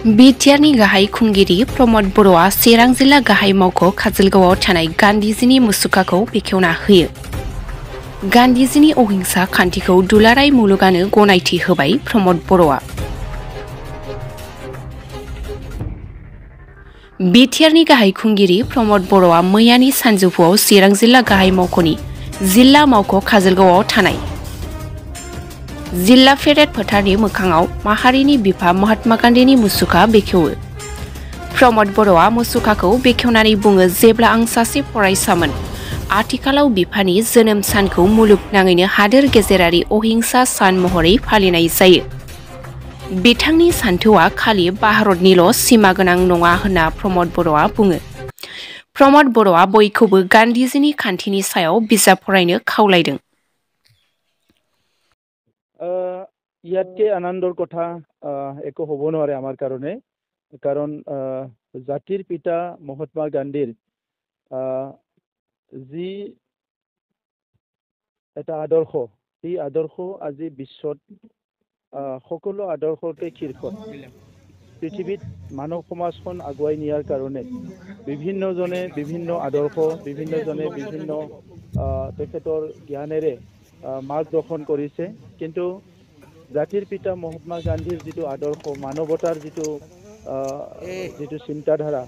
बिटिआरनि गाहाय खुंगिरि प्रमद बर'आ चिरां जिल्ला गाहाय मावख' काजोलगावआव थानाय गान्धीजीनि मुसुखाखौ बेखेवना होयो। गान्धीजीनि अहिंसा खान्थिखौ दुलाराय मुलुगानो गनायथि होबाय प्रमद बर'आ। बिटिआरनि गाहाय खुंगिरि प्रमद बर'आ मैयानि सानजौफुआव चिरां जिल्ला गाहाय मावख'नि जिल्ला मावख' काजोलगावआव थानाय जिल्ला पेरेड फोथारनि मोखाङाव माहारिनि बिफा महात्मा गान्धीनि मुसुखा बेखेवो। प्रमद बर'आ मुसुखाखौ बेखेवनानै बुङो, जेब्ला आं सासे फरायसामोन, आथिखालाव बिफानि जोनोम सानखौ मुलुगनाङैनो हादोर गेजेरारि अहिंसा सान महरै फालिनाय जायो। बिथांनि सान्थौआ खालि भारतनिल' सिमा गोनां नङा होनना प्रमद बर'आ बुङो। प्रमद बर'आ बयखौबो गान्धीजीनि खान्थिनि सायाव बिजाब फरायनो खावलायदों। ইয়াতকে আনন্দৰ কথা একো হ'ব নোৱাৰে আমাৰ কাৰণে, কাৰণ জাতিৰ পিতা মহাত্মা গান্ধীৰ যি এটা আদৰ্শ, এই আদৰ্শ আজি বিশ্বত সকলো আদৰ্শকে শীৰ্ষত পৃথিৱীত মানৱ সমাজখন আগুৱাই নিয়াৰ কাৰণে বিভিন্নজনে বিভিন্ন আদৰ্শ, বিভিন্নজনে বিভিন্ন তেখেতৰ জ্ঞানেৰে মাৰ্গদৰ্শন কৰিছে। কিন্তু জাতিৰ পিতা মহাত্মা গান্ধীৰ যিটো আদৰ্শ, মানৱতাৰ যিটো চিন্তাধাৰা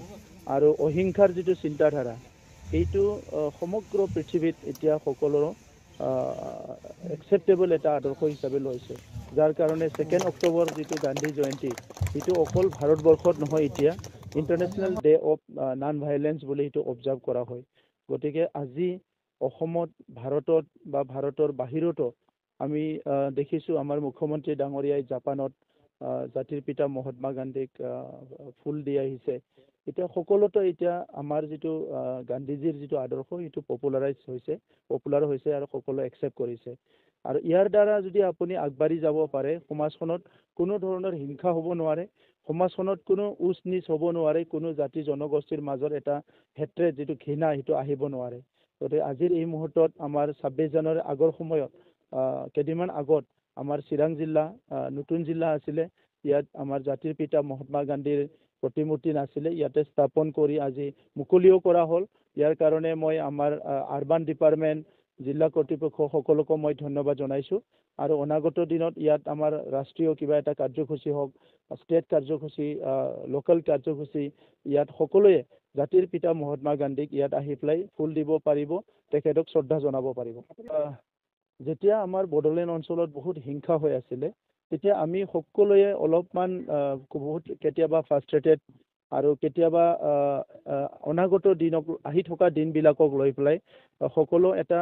আৰু অহিংসাৰ যিটো চিন্তাধাৰা, এইটো সমগ্ৰ পৃথিৱীত এতিয়া সকলোৰে একচেপ্টেবল এটা আদৰ্শ হিচাপে লৈছে। যাৰ কাৰণে 2 অক্টোবৰ যিটো গান্ধী জয়ন্তী, এইটো অকল ভাৰতবৰ্ষত নহয়, এতিয়া international day of non violence বুলি এইটো অবজাৰ্ভ কৰা হয়। গতিকে আজি অসমত, ভাৰতত বা ভাৰতৰ বাহিৰতো আমি দেখিছোঁ আমাৰ মুখ্যমন্ত্ৰী ডাঙৰীয়াই জাপানত জাতিৰ পিতা মহাত্মা গান্ধীক ফুল দি আহিছে। এতিয়া সকলোতে এতিয়া আমাৰ যিটো গান্ধীজীৰ যিটো আদৰ্শ, সেইটো পপুলাৰ হৈছে আৰু সকলোৱে একচেপ্ট কৰিছে। আৰু ইয়াৰ দ্বাৰা যদি আপুনি আগবাঢ়ি যাব পাৰে, সমাজখনত কোনো ধৰণৰ হিংসা হ'ব নোৱাৰে, সমাজখনত কোনো উচ নিচ হ'ব নোৱাৰে, কোনো জাতি জনগোষ্ঠীৰ মাজত এটা হেট্ৰেড, যিটো ঘৃণা, সেইটো আহিব নোৱাৰে। গতিকে আজিৰ এই মুহূৰ্তত আমাৰ 26 জানুৱাৰীৰ আগৰ সময়ত কেইদিনমান আগত আমাৰ চিৰাং জিলা নতুন জিলা আছিলে, ইয়াত আমাৰ জাতিৰ পিতা মহাত্মা গান্ধীৰ প্ৰতিমূৰ্তি নাছিলে, ইয়াতে স্থাপন কৰি আজি মুকলিও কৰা হ'ল। ইয়াৰ কাৰণে মই আমাৰ আৰবান ডিপাৰ্টমেণ্ট, জিলা কৰ্তৃপক্ষ সকলোকে মই ধন্যবাদ জনাইছোঁ। আৰু অনাগত দিনত ইয়াত আমাৰ ৰাষ্ট্ৰীয় কিবা এটা কাৰ্যসূচী হওক, ষ্টেট কাৰ্যসূচী, লোকেল কাৰ্যসূচী, ইয়াত সকলোৱে জাতিৰ পিতা মহাত্মা গান্ধীক ইয়াত আহি পেলাই ফুল দিব পাৰিব, তেখেতক শ্ৰদ্ধা জনাব পাৰিব। যেতিয়া আমাৰ বড়োলেণ্ড অঞ্চলত বহুত হিংসা হৈ আছিলে, তেতিয়া আমি সকলোৱে অলপমান বহুত কেতিয়াবা ফ্ৰাষ্ট্ৰেটেড আৰু কেতিয়াবা অনাগত দিনক, আহি থকা দিনবিলাকক লৈ পেলাই সকলো এটা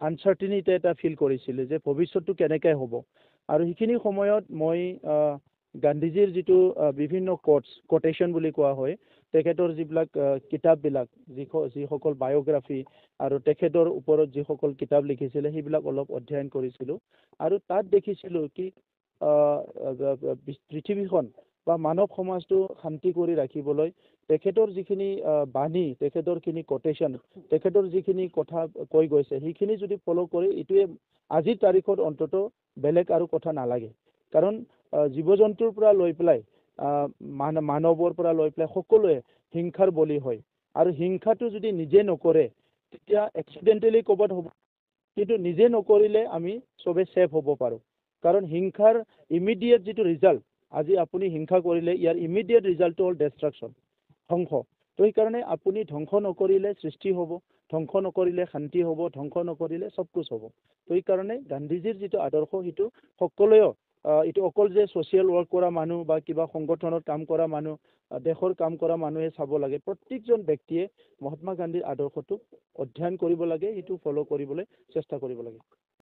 আনচাৰ্টিনিটি এটা ফিল কৰিছিলে যে ভৱিষ্যতটো কেনেকৈ হ'ব। আৰু সেইখিনি সময়ত মই গান্ধীজীৰ যিটো বিভিন্ন কোটেশ্যন বুলি কোৱা হয়, তেখেতৰ যিবিলাক কিতাপবিলাক, যিসকল বায়'গ্ৰাফী আৰু তেখেতৰ ওপৰত যিসকল কিতাপ লিখিছিলে, সেইবিলাক অলপ অধ্যয়ন কৰিছিলোঁ। আৰু তাত দেখিছিলোঁ কি পৃথিৱীখন বা মানৱ সমাজটো শান্তি কৰি ৰাখিবলৈ তেখেতৰ যিখিনি বাণী, তেখেতৰখিনি কোটেশ্যন, তেখেতৰ যিখিনি কথা কৈ গৈছে, সেইখিনি যদি ফ'ল' কৰি, এইটোৱে আজিৰ তাৰিখত অন্তত বেলেগ আৰু কথা নালাগে। কাৰণ জীৱ জন্তুৰ পৰা লৈ পেলাই মানৱৰ পৰা লৈ পেলাই সকলোৱে হিংসাৰ বলি হয়। আৰু হিংসাটো যদি নিজে নকৰে, তেতিয়া এক্সিডেণ্টেলি ক'ৰবাত হ'ব, কিন্তু নিজে নকৰিলে আমি চবে ছেফ হ'ব পাৰোঁ। কাৰণ হিংসাৰ ইমিডিয়েট যিটো ৰিজাল্ট, আজি আপুনি হিংসা কৰিলে, ইয়াৰ ইমিডিয়েট ৰিজাল্টটো হ'ল ডেষ্ট্ৰাকশ্যন, ধ্বংস। তো সেইকাৰণে আপুনি ধ্বংস নকৰিলে সৃষ্টি হ'ব, ধ্বংস নকৰিলে শান্তি হ'ব, ধ্বংস নকৰিলে চব কুছ হ'ব। তো সেইকাৰণে গান্ধীজীৰ যিটো আদৰ্শ, সেইটো সকলোৱেও, এইটো অকল যে ছ'চিয়েল ৱৰ্ক কৰা মানুহ বা কিবা সংগঠনত কাম কৰা মানুহ, দেশৰ কাম কৰা মানুহে চাব লাগে। প্ৰত্যেকজন ব্যক্তিয়ে মহাত্মা গান্ধীৰ আদৰ্শটোক অধ্যয়ন কৰিব লাগে, সেইটো ফ'ল' কৰিবলৈ চেষ্টা কৰিব লাগে।